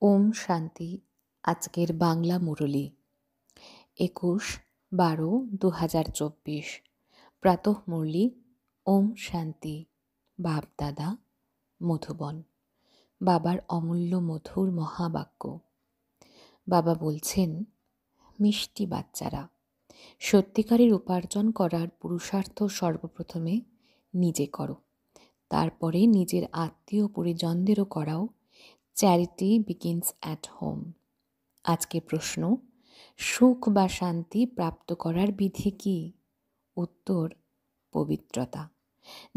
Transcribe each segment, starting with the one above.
ওম শান্তি। আজকের বাংলা মুরলী 21/12/2024। প্রাতঃ মুরলী। ওম শান্তি। বাপ-দাদা, মধুবন। বাবার অমূল্য মধুর মহাবাক্য। বাবা বলছেন, মিষ্টি বাচ্চারা, সত্যিকারের উপার্জন করার পুরুষার্থ সর্বপ্রথমে নিজে করো, তারপরে নিজের আত্মীয় পরিজনদেরও করাও। Charity begins at home. আজকে প্রশ্ন, সুখ বা শান্তি প্রাপ্ত করার বিধি কি? উত্তর, পবিত্রতা।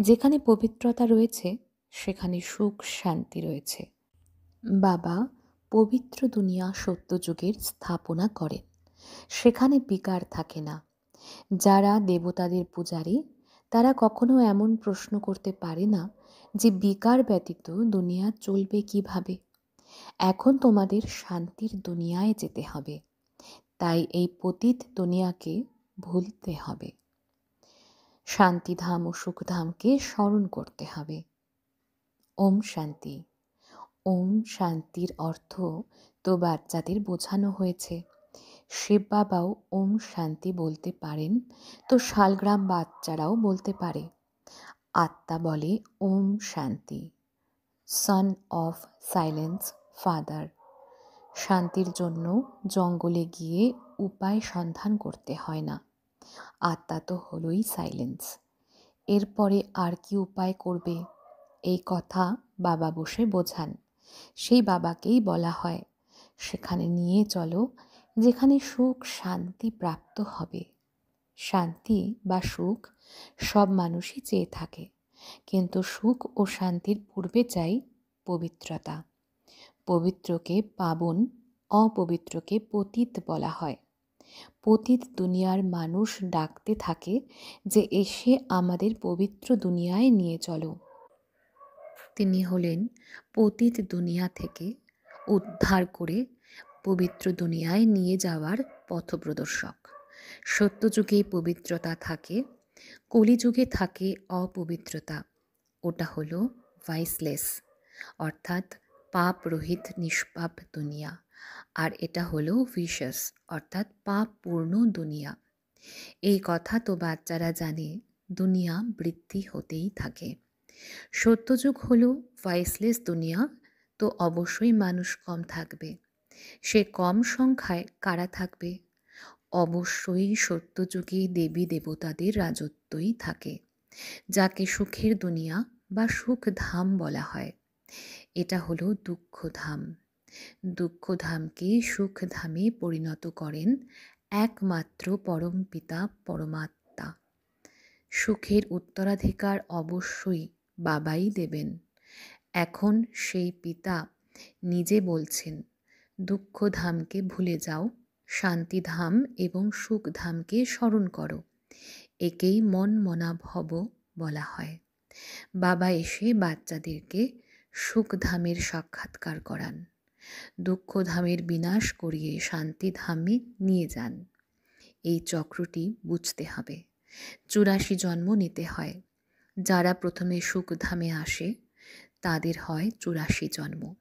যেখানে পবিত্রতা রয়েছে সেখানে সুখ শান্তি রয়েছে। বাবা পবিত্র দুনিয়া সত্যযুগের স্থাপনা করেন, সেখানে বিকার থাকে না। যারা দেবতাদের পূজারী তারা কখনো এমন প্রশ্ন করতে পারে না যে বিকার ব্যতীত দুনিয়া চলবে কিভাবে। এখন তোমাদের শান্তির দুনিয়ায় যেতে হবে, তাই এই পতিত দুনিয়াকে ভুলতে হবে। শান্তিধাম ও সুখধামকে স্মরণ করতে হবে। ওম শান্তি। ওম শান্তির অর্থ তো বাচ্চাদের বোঝানো হয়েছে। শিব বাবাও ওম শান্তি বলতে পারেন, তো শালগ্রাম বাচ্চারাও বলতে পারে। আত্মা বলে ওম শান্তি। Son of silence father. শান্তির জন্য জঙ্গলে গিয়ে উপায় সন্ধান করতে হয় না। আত্মা তো হলোই সাইলেন্স। এরপরে আর কি উপায় করবে? এই কথা বাবা বসে বোঝান। সেই বাবাকেই বলা হয়, সেখানে নিয়ে চলো যেখানে সুখ শান্তি প্রাপ্ত হবে। শান্তি বা সুখ সব মানুষই চেয়ে থাকে, কিন্তু সুখ ও শান্তির পূর্বে চাই পবিত্রতা। পবিত্রকে পাবন, অপবিত্রকে পতিত বলা হয়। পতিত দুনিয়ার মানুষ ডাকতে থাকে যে এসে আমাদের পবিত্র দুনিয়ায় নিয়ে চলো। তিনি হলেন পতিত দুনিয়া থেকে উদ্ধার করে পবিত্র দুনিয়ায় নিয়ে যাওয়ার পথপ্রদর্শক। সত্যযুগে পবিত্রতা থাকে, কলিযুগে থাকে অপবিত্রতা। ওটা হলো ভাইসলেস, অর্থাৎ পাপ রহিত নিষ্পাপ দুনিয়া। আর এটা হলো ভিশাস, অর্থাৎ পাপ পূর্ণ দুনিয়া। এই কথা তো বাচ্চারা জানে, দুনিয়া বৃদ্ধি হতেই থাকে। সত্যযুগ হলো ভাইসলেস দুনিয়া, তো অবশ্যই মানুষ কম থাকবে। সে কম সংখ্যায় কারা থাকবে? অবশ্যই সত্যযুগে দেবী দেবতাদের রাজত্বই থাকে, যাকে সুখের দুনিয়া বা সুখধাম বলা হয়। এটা হলো দুঃখধাম। দুঃখধামকে সুখধামে পরিণত করেন একমাত্র পরমপিতা পরমাত্মা। সুখের উত্তরাধিকার অবশ্যই বাবাই দেবেন। এখন সেই পিতা নিজে বলছেন, দুঃখধামকে ভুলে যাও, শান্তিধাম এবং সুখধামকে স্মরণ করো। একেই মন মনা ভব বলা হয়। বাবা এসে বাচ্চাদেরকে সুখধামের সাক্ষাৎকার করান, দুঃখধামের বিনাশ করিয়ে শান্তিধামে নিয়ে যান। এই চক্রটি বুঝতে হবে। 84 জন্ম নিতে হয়। যারা প্রথমে সুখধামে আসে তাদের হয় 84 জন্ম।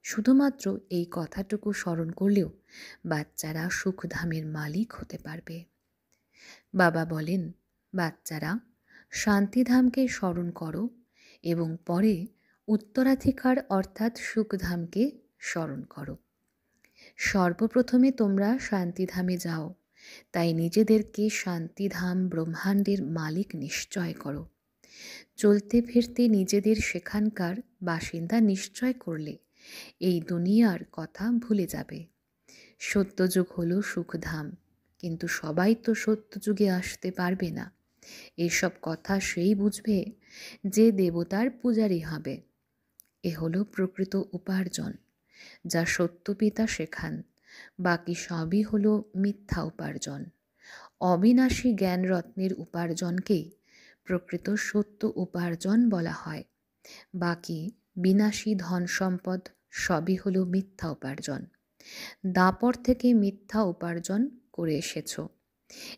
শুধুমাত্র এই কথাটুকু স্মরণ করলেও বাচ্চারা সুখধামের মালিক হতে পারবে। বাবা বলেন, বাচ্চারা শান্তিধামকে স্মরণ করো এবং পরে উত্তরাধিকার অর্থাৎ সুখধামকে স্মরণ করো। সর্বপ্রথমে তোমরা শান্তিধামে যাও, তাই নিজেদেরকে শান্তিধাম ব্রহ্মাণ্ডের মালিক নিশ্চয় করো। চলতে ফিরতে নিজেদের সেখানকার বাসিন্দা নিশ্চয় করলে এই দুনিয়ার কথা ভুলে যাবে। সত্যযুগ হলো সুখধাম, কিন্তু সবাই তো সত্যযুগে আসতে পারবে না। এসব কথা সেই বুঝবে যে দেবতার পূজারী হবে। এ হলো প্রকৃত উপার্জন, যা সত্যপিতা শেখান। বাকি সবই হলো মিথ্যা উপার্জন। অবিনাশী জ্ঞানরত্নের উপার্জনকেই প্রকৃত সত্য উপার্জন বলা হয়। বাকি বিনাশী ধন সম্পদ সবই হলো মিথ্যা উপার্জন। দাপর থেকে মিথ্যা উপার্জন করে এসেছ।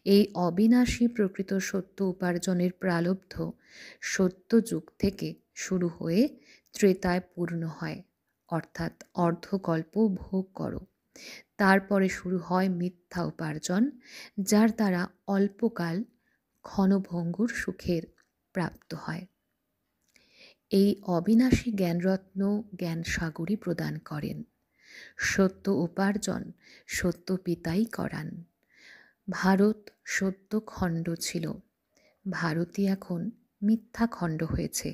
এই অবিনাশী প্রকৃত সত্য উপার্জনের প্রালব্ধ সত্য যুগ থেকে শুরু হয়ে ত্রেতায় পূর্ণ হয়, অর্থাৎ অর্ধকল্প ভোগ করো। তারপরে শুরু হয় মিথ্যা উপার্জন, যার দ্বারা অল্পকাল ক্ষণভঙ্গুর সুখের প্রাপ্ত হয়। এই অবিনাশী জ্ঞানরত্ন জ্ঞানসাগরই প্রদান করেন। সত্য উপার্জন সত্য পিতাই করান। ভারত সত্য খণ্ড ছিল, ভারতই এখন মিথ্যা খণ্ড হয়েছে।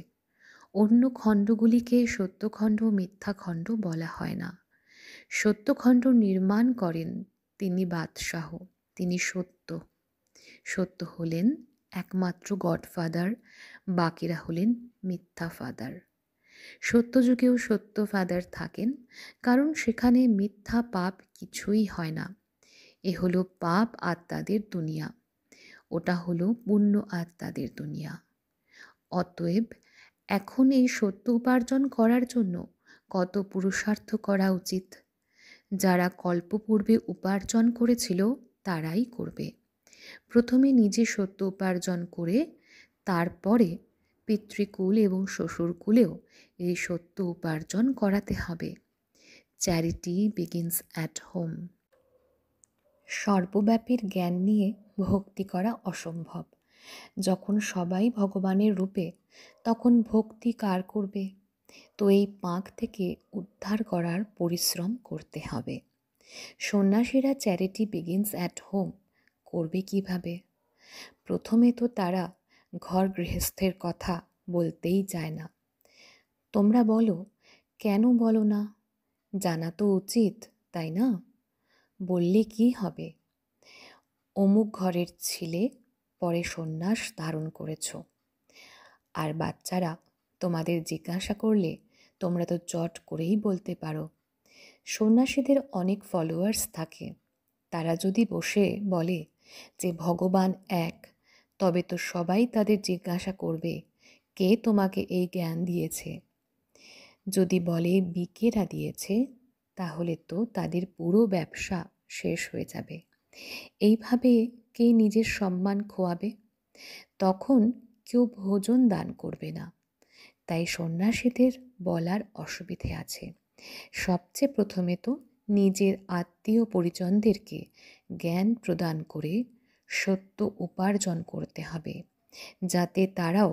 অন্য খণ্ডগুলিকে সত্যখণ্ড মিথ্যাখণ্ড বলা হয় না। সত্যখণ্ড নির্মাণ করেন তিনি বাদশাহ, তিনি সত্য। সত্য হলেন একমাত্র গডফাদার, বাকিরা হলেন মিথ্যা ফাদার। সত্যযুগেও সত্য ফাদার থাকেন, কারণ সেখানে মিথ্যা পাপ কিছুই হয় না। এ হলো পাপ আত্মাদের দুনিয়া, ওটা হলো পুণ্য আত্মাদের দুনিয়া। অতএব এখন এই সত্য উপার্জন করার জন্য কত পুরুষার্থ করা উচিত। যারা কল্পপূর্বে উপার্জন করেছিল তারাই করবে। প্রথমে নিজে সত্য উপার্জন করে তারপরে পিতৃকুল এবং শ্বশুরকুলেও এই সত্য উপার্জন করাতে হবে। Charity begins at home. সর্বব্যাপীর জ্ঞান নিয়ে ভক্তি করা অসম্ভব। যখন সবাই ভগবানের রূপে, তখন ভক্তি কার করবে? তো এই পাঁক থেকে উদ্ধার করার পরিশ্রম করতে হবে। সন্ন্যাসীরা চ্যারিটি বিগিনস অ্যাট হোম করবে কিভাবে? প্রথমে তো তারা ঘর গৃহস্থের কথা বলতেই চায় না। তোমরা বলো, কেন বলো না? জানা তো উচিত, তাই না? বললে কি হবে? অমুক ঘরের ছিলে, পরে সন্ন্যাস ধারণ করেছ। আর বাচ্চারা তোমাদের জিজ্ঞাসা করলে তোমরা তো চট করেই বলতে পারো। সন্ন্যাসীদের অনেক ফলোয়ার্স থাকে, তারা যদি বসে বলে যে ভগবান এক, তবে তো সবাই তাদের জিজ্ঞাসা করবে কে তোমাকে এই জ্ঞান দিয়েছে। যদি বলে বিকেরা দিয়েছে, তাহলে তো তাদের পুরো ব্যবসা শেষ হয়ে যাবে। এইভাবে কে নিজের সম্মান খোয়াবে? তখন কেউ ভোজন দান করবে না। তাই সন্ন্যাসীদের বলার অসুবিধে আছে। সবচেয়ে প্রথমে তো নিজের আত্মীয় পরিজনদেরকে জ্ঞান প্রদান করে সত্য উপার্জন করতে হবে, যাতে তারাও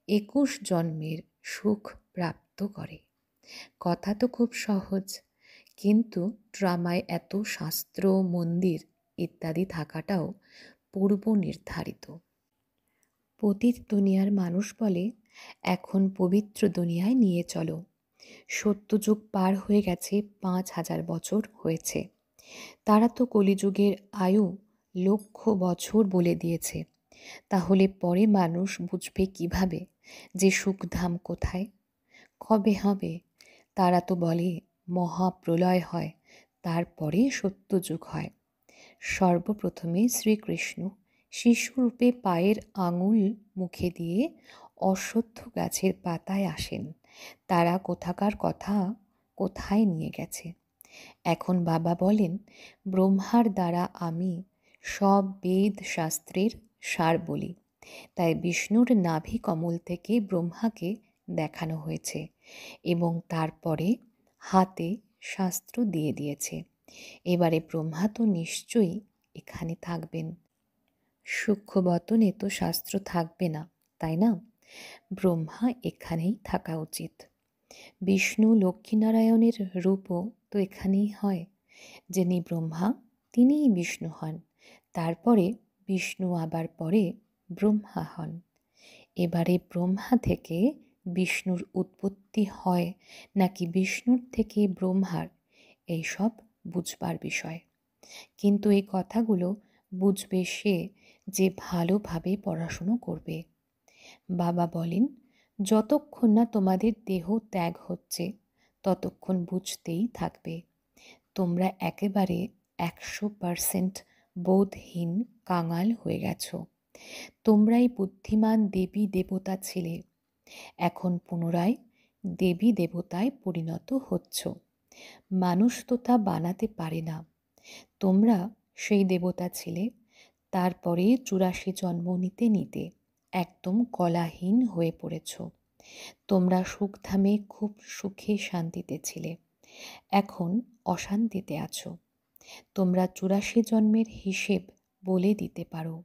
21 জন্মের সুখ প্রাপ্ত করে। কথা তো খুব সহজ, কিন্তু ড্রামায় এত শাস্ত্র, মন্দির ইত্যাদি থাকাটাও পূর্ব নির্ধারিত। পতিত দুনিয়ার মানুষ বলে, এখন পবিত্র দুনিয়ায় নিয়ে চলো। সত্যযুগ পার হয়ে গেছে, 5000 বছর হয়েছে। তারা তো কলিযুগের আয়ু লক্ষ বছর বলে দিয়েছে। তাহলে পরে মানুষ বুঝবে কিভাবে যে সুখধাম কোথায়, কবে হবে? তারা তো বলে মহাপ্রলয় হয়, তারপরে সত্যযুগ হয়। সর্বপ্রথমে শ্রীকৃষ্ণ শিশুরূপে পায়ের আঙুল মুখে দিয়ে অশ্বত্থ গাছের পাতায় আসেন। তারা কোথাকার কথা কোথায় নিয়ে গেছে। এখন বাবা বলেন, ব্রহ্মার দ্বারা আমি সব বেদ শাস্ত্রের সার বলি। তাই বিষ্ণুর নাভি কমল থেকে ব্রহ্মাকে দেখানো হয়েছে এবং তারপরে হাতে শাস্ত্র দিয়ে দিয়েছে। এবারে ব্রহ্মা তো নিশ্চয়ই এখানে থাকবেন। সূক্ষ্মবতনে তো শাস্ত্র থাকবে না, তাই না? ব্রহ্মা এখানেই থাকা উচিত। বিষ্ণু লক্ষ্মীনারায়ণের রূপও তো এখানেই হয়। যিনি ব্রহ্মা তিনিই বিষ্ণু হন, তারপরে বিষ্ণু আবার পরে ব্রহ্মা হন। এবারে ব্রহ্মা থেকে বিষ্ণুর উৎপত্তি হয় নাকি বিষ্ণুর থেকে ব্রহ্মার, এইসব বুঝবার বিষয়। কিন্তু এই কথাগুলো বুঝবে সে যে ভালোভাবে পড়াশুনো করবে। বাবা বলেন, যতক্ষণ না তোমাদের দেহ ত্যাগ হচ্ছে ততক্ষণ বুঝতেই থাকবে। তোমরা একেবারে 100% বোধহীন কাঙাল হয়ে গেছো। তোমরাই বুদ্ধিমান দেবী দেবতা ছিলে, এখন পুনরায় দেবী দেবতায় পরিণত হচ্ছ। মানুষ তো তা বানাতে পারে না। তোমরা সেই দেবতা ছিলে, তারপরে 84 জন্ম নিতে নিতে একদম কলাহীন হয়ে পড়েছ। তোমরা সুখধামে খুব সুখে শান্তিতে ছিলে, এখন অশান্তিতে আছো। তোমরা 84 জন্মের হিসেব বলে দিতে পারো।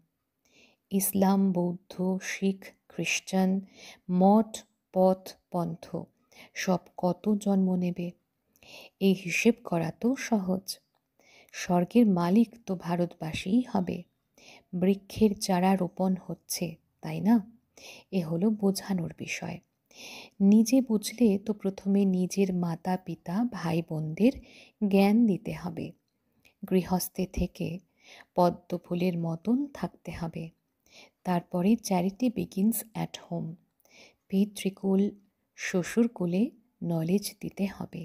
ইসলাম, বৌদ্ধ, শিখ, খ্রিস্টান, মঠ, পথ, পন্থ সব কত জন্ম নেবে? এই হিসেব করা তো সহজ। স্বর্গের মালিক তো ভারতবাসীই হবে। বৃক্ষের চারা রোপণ হচ্ছে, তাই না? এ হলো বোঝানোর বিষয়। নিজে বুঝলে তো প্রথমে নিজের মাতা পিতা ভাই বোনদের জ্ঞান দিতে হবে। গৃহস্থে থেকে পদ্মফুলের মতন থাকতে হবে। তারপরে চ্যারিটি বিগিনস অ্যাট হোম। পিতৃকুল, শ্বশুরকুলে নলেজ দিতে হবে।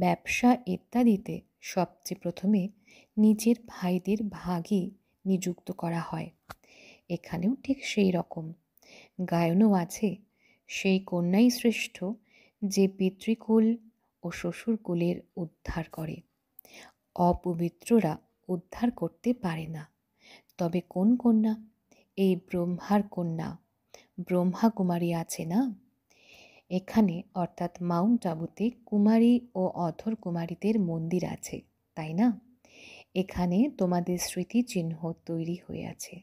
ব্যবসা ইত্যাদিতে সবচেয়ে প্রথমে নিজের ভাইদের ভাগই নিযুক্ত করা হয়। এখানেও ঠিক সেই রকম। গায়নও আছে, সেই কন্যাই শ্রেষ্ঠ যে পিতৃকুল ও শ্বশুরকুলের উদ্ধার করে। অপবিত্ররা উদ্ধার করতে পারে না। তবে কোন কন্যা? এই ব্রহ্মার কন্যা, ব্রহ্মা কুমারী আছে না এখানে, অর্থাৎ মাউন্ট আবুতে কুমারী ও অধর কুমারীদের মন্দির আছে, তাই না? এখানে তোমাদের স্মৃতিচিহ্ন তৈরি হয়ে আছে।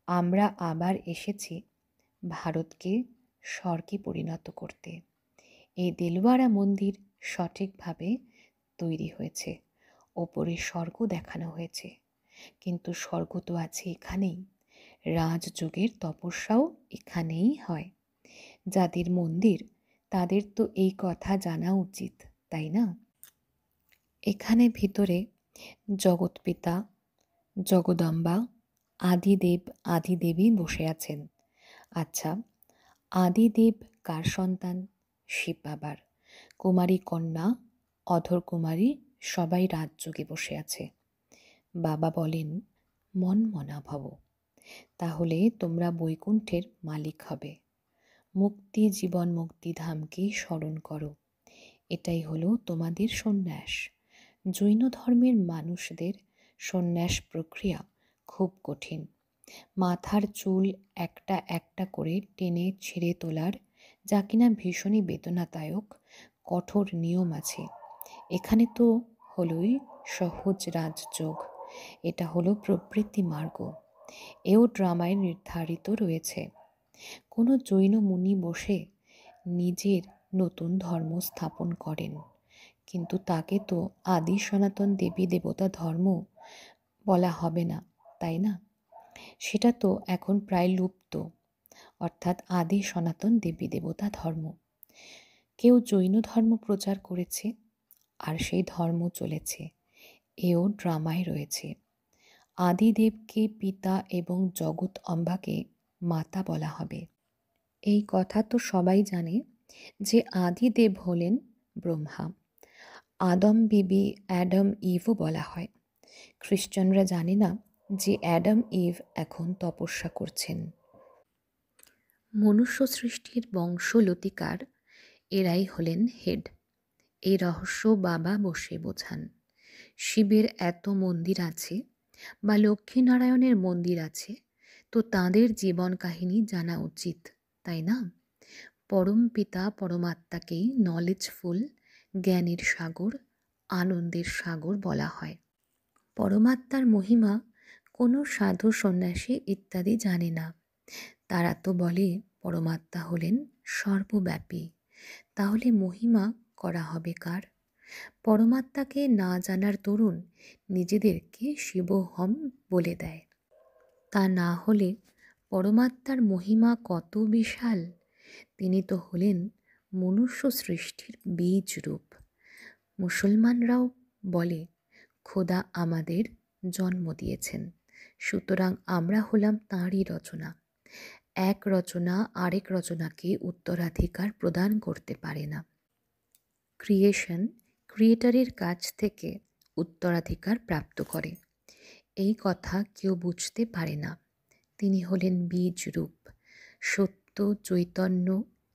আমরা আবার এসেছি ভারতকে স্বর্গে পরিণত করতে। এই দেলওয়ারা মন্দির সঠিকভাবে তৈরি হয়েছে। ওপরে স্বর্গ দেখানো হয়েছে, কিন্তু স্বর্গ তো আছে এখানেই। রাজযোগের তপস্যাও এখানেই হয়। যাদের মন্দির তাদের তো এই কথা জানা উচিত, তাই না? এখানে ভিতরে জগৎপিতা, জগদম্বা, আদিদেব, আদিদেবী বসে আছেন। আচ্ছা, আদিদেব কার সন্তান? শিব বাবার। কুমারী কন্যা, অধর কুমারী সবাই রাজযোগে বসে আছে। বাবা বলেন, মন মনা ভব। তাহলে তোমরা বৈকুণ্ঠের মালিক হবে। মুক্তি জীবন মুক্তিধামকে স্মরণ করো। এটাই হলো তোমাদের সন্ন্যাস। জৈন ধর্মের মানুষদের সন্ন্যাস প্রক্রিয়া খুব কঠিন। মাথার চুল একটা একটা করে টেনে ছিঁড়ে তোলার, যা কিনা ভীষণই বেদনাদায়ক কঠোর নিয়ম আছে। এখানে তো হলোই সহজ রাজযোগ। এটা হলো প্রবৃত্তি মার্গ। এও ড্রামায় নির্ধারিত রয়েছে। কোনো জৈন মুনি বসে নিজের নতুন ধর্ম স্থাপন করেন, কিন্তু তাকে তো আদি সনাতন দেবী দেবতা ধর্ম বলা হবে না, তাই না? সেটা তো এখন প্রায় লুপ্ত, অর্থাৎ আদি সনাতন দেবী দেবতা ধর্ম। কেউ জৈন ধর্ম প্রচার করেছে, আর সেই ধর্ম চলেছে। এও ড্রামায় রয়েছে। আদিদেবকে পিতা এবং জগৎ অম্বাকে মাতা বলা হবে। এই কথা তো সবাই জানে যে আদিদেব হলেন ব্রহ্মা। আদম বিবি, অ্যাডাম ইভও বলা হয়। খ্রিস্টানরা জানে না যে অ্যাডাম ইভ এখন তপস্যা করছেন। মনুষ্য সৃষ্টির বংশলতিকার এরাই হলেন হেড। এই রহস্য বাবা বসে বোঝান। শিবের এত মন্দির আছে বা লক্ষ্মীনারায়ণের মন্দির আছে, তো তাঁদের জীবন কাহিনী জানা উচিত, তাই না? পরম পিতা পরমাত্মাকেই নলেজফুল, জ্ঞানের সাগর, আনন্দের সাগর বলা হয়। পরমাত্মার মহিমা কোনো সাধু সন্ন্যাসী ইত্যাদি জানে না। তারা তো বলে পরমাত্মা হলেন সর্বব্যাপী। তাহলে মহিমা করা হবে কার? পরমাত্মাকে না জানার দরুন নিজেদেরকে শিবহম বলে দেয়। তা না হলে পরমাত্মার মহিমা কত বিশাল! তিনি তো হলেন মনুষ্য সৃষ্টির বীজ রূপ। মুসলমানরাও বলে খোদা আমাদের জন্ম দিয়েছেন, সুতরাং আমরা হলাম তাঁরই রচনা। এক রচনা আরেক রচনাকে উত্তরাধিকার প্রদান করতে পারে না। ক্রিয়েশন ক্রিয়েটরের কাছ থেকে উত্তরাধিকার প্রাপ্ত করে, এই কথা কেউ বুঝতে পারে না। তিনি হলেন বীজ রূপ, সত্য চৈতন্য,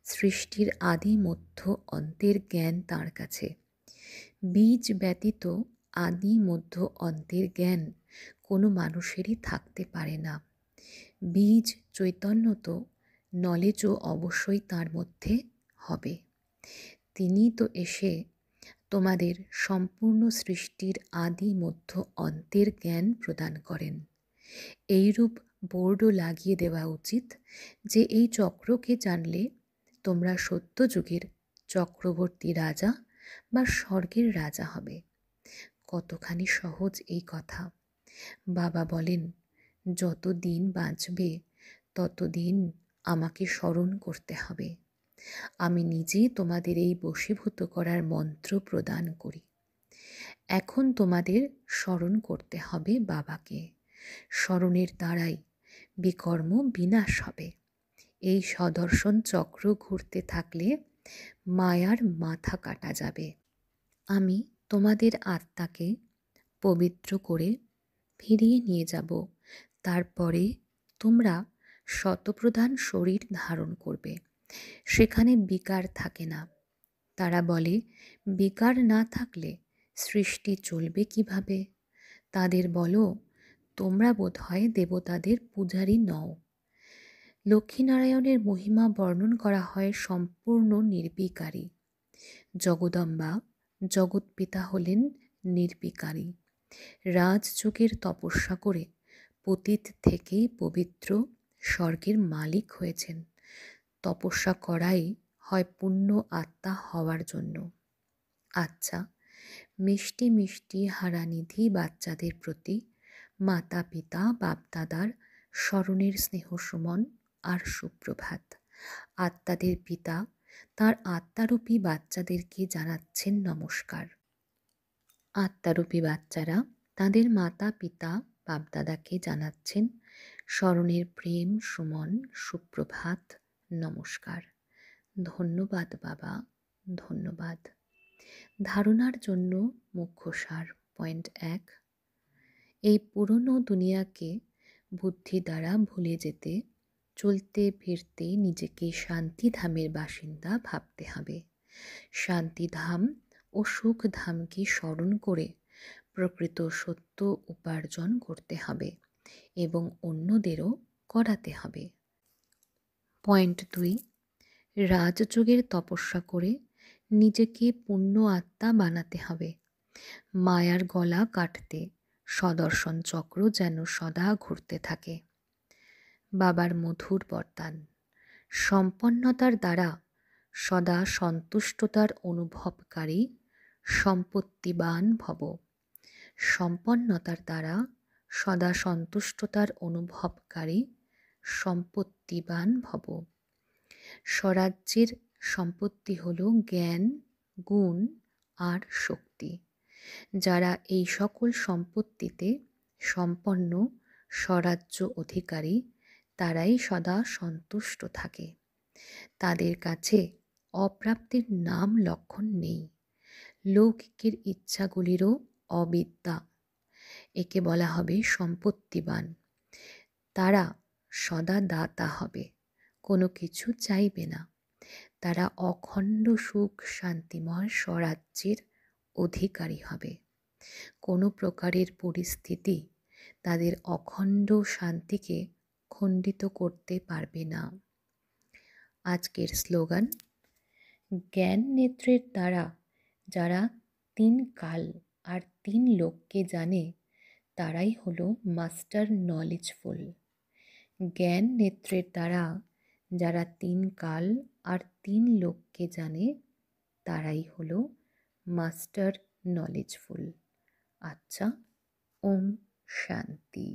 সৃষ্টির আদি মধ্য অন্তের জ্ঞান তাঁর কাছে। বীজ ব্যতীত আদি মধ্য অন্তের জ্ঞান কোনো মানুষেরই থাকতে পারে না। বীজ চৈতন্য তো নলেজও অবশ্যই তার মধ্যে হবে। তিনি তো এসে তোমাদের সম্পূর্ণ সৃষ্টির আদি মধ্য অন্তের জ্ঞান প্রদান করেন। এইরূপ বোর্ডও লাগিয়ে দেওয়া উচিত যে এই চক্রকে জানলে তোমরা সত্যযুগের চক্রবর্তী রাজা বা স্বর্গের রাজা হবে। কতখানি সহজ এই কথা। বাবা বলেন, যত দিন বাঁচবে ততদিন আমাকে স্মরণ করতে হবে। আমি নিজে তোমাদের এই বশীভূত করার মন্ত্র প্রদান করি। এখন তোমাদের স্মরণ করতে হবে বাবাকে। স্মরণের দ্বারাই বিকর্ম বিনাশ হবে। এই সদর্শন চক্র ঘুরতে থাকলে মায়ার মাথা কাটা যাবে। আমি তোমাদের আত্মাকে পবিত্র করে ফিরিয়ে নিয়ে যাব। তারপরে তোমরা শতপ্রধান শরীর ধারণ করবে। সেখানে বিকার থাকে না। তারা বলে, বিকার না থাকলে সৃষ্টি চলবে কিভাবে? তাদের বলো, তোমরা বোধহয় দেবতাদের পূজারী নও। লক্ষ্মীনারায়ণের মহিমা বর্ণন করা হয় সম্পূর্ণ নির্বিকারী। জগদম্বা জগৎপিতা হলেন নির্বিকারী। রাজযোগের তপস্যা করে পতিত থেকে পবিত্র স্বর্গের মালিক হয়েছেন। তপস্যা করাই হয় পূর্ণ আত্মা হওয়ার জন্য। আচ্ছা, মিষ্টি মিষ্টি হারানিধি বাচ্চাদের প্রতি মাতা পিতা বাপদাদার স্মরণের স্নেহসুমন আর সুপ্রভাত। আত্মাদের পিতা তার আত্মারূপী বাচ্চাদেরকে জানাচ্ছেন নমস্কার। আত্মারূপী বাচ্চারা তাদের মাতা পিতা বাপদাদাকে জানাচ্ছেন স্মরণের প্রেম সুমন সুপ্রভাত নমস্কার। ধন্যবাদ বাবা, ধন্যবাদ। ধারণার জন্য মুখ্য সার। পয়েন্ট 1, এই পুরনো দুনিয়াকে বুদ্ধি দ্বারা ভুলে যেতে চলতে ফিরতে নিজেকে শান্তিধামের বাসিন্দা ভাবতে হবে। শান্তিধাম ও সুখধামকে স্মরণ করে প্রকৃত সত্য উপার্জন করতে হবে এবং অন্যদেরও করাতে হবে। পয়েন্ট 2, রাজযোগের তপস্যা করে নিজেকে পূর্ণ আত্মা বানাতে হবে। মায়ার গলা কাটতে সদর্শন চক্র যেন সদা ঘুরতে থাকে। বাবার মধুর বরদান। সম্পন্নতার দ্বারা সদা সন্তুষ্টতার অনুভবকারী সম্পত্তিবান ভব। সম্পন্নতার দ্বারা সদা সন্তুষ্টতার অনুভবকারী সম্পত্তিবান ভব। স্বরাজ্যের সম্পত্তি হল জ্ঞান, গুণ আর শক্তি। যারা এই সকল সম্পত্তিতে সম্পন্ন স্বরাজ্য অধিকারী তারাই সদা সন্তুষ্ট থাকে। তাদের কাছে অপ্রাপ্তির নাম লক্ষণ নেই। লৌকিকের ইচ্ছাগুলিরও অবিদ্যা। একে বলা হবে সম্পত্তিবান। তারা সদা দাতা হবে, কোনো কিছু চাইবে না। তারা অখণ্ড সুখ শান্তিময় স্বরাজ্যের অধিকারী হবে। কোনো প্রকারের পরিস্থিতি তাদের অখণ্ড শান্তিকে খণ্ডিত করতে পারবে না। আজকের স্লোগান, জ্ঞান নেত্রের দ্বারা যারা 3 কাল আর 3 লোককে জানে তারাই হলো মাস্টার নলেজফুল। জ্ঞান নেত্রের দ্বারা যারা 3 কাল আর 3 লোককে জানে তারাই হলো মাস্টার নলেজফুল। আচ্ছা, ওম শান্তি।